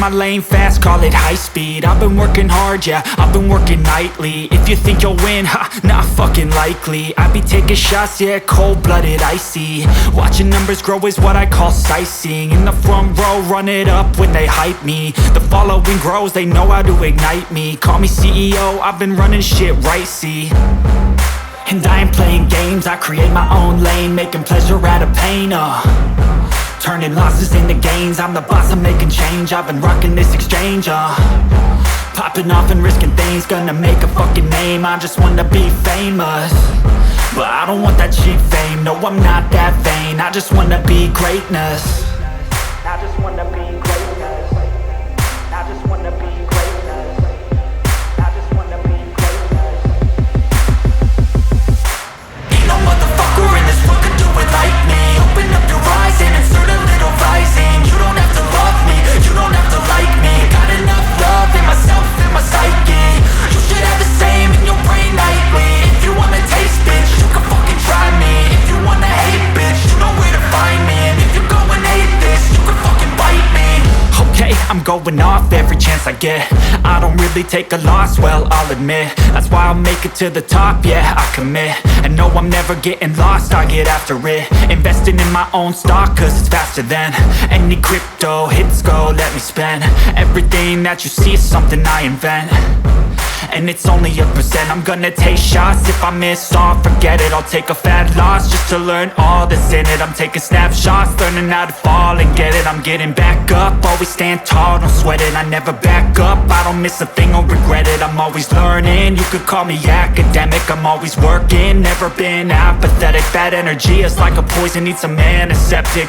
my lane fast, call it high speed. I've been working hard, yeah, I've been working nightly. If you think you'll win, ha, not fucking likely. I be taking shots, yeah, cold-blooded, icy. Watching numbers grow is what I call sightseeing. In the front row, run it up when they hype me. The following grows, they know how to ignite me. Call me CEO, I've been running shit right, see. And I ain't playing games, I create my own lane, making pleasure out of pain, turning losses into gains. I'm the boss, I'm making change. I've been rocking this exchange, popping off and risking things. Gonna make a fucking name, I just wanna be famous. But I don't want that cheap fame, no I'm not that vain. I just wanna be greatness. I just wanna be greatness. I just wanna be greatness. I just wanna be greatness. Ain't no motherfucker in this world could do it like me. Open up your eyes and insert a little rising. You don't have to love me, you don't have to like me. Got enough love in myself and my psyche. You should have the same in your brain nightly. If you wanna taste, bitch, you can fucking try me. If you wanna hate, bitch, you know where to find me. And if you're going hate this, you can fucking bite me. Okay, I'm going off every chance I get. I don't really take a loss, well, I'll admit. That's why I'll make it to the top, yeah, I commit. And no, I'm never getting lost, I get after it. Investing in my own stock, cause it's faster than any crypto hits go, let me spend. Everything that you see is something I invent. And it's only a percent. I'm gonna take shots. If I miss all, forget it. I'll take a fat loss just to learn all that's in it. I'm taking snapshots, learning how to fall and get it. I'm getting back up, always stand tall, don't sweat it. I never back up, I don't miss a thing or regret it. I'm always learning, you could call me academic. I'm always working, never been apathetic. Bad energy is like a poison, needs some antiseptic.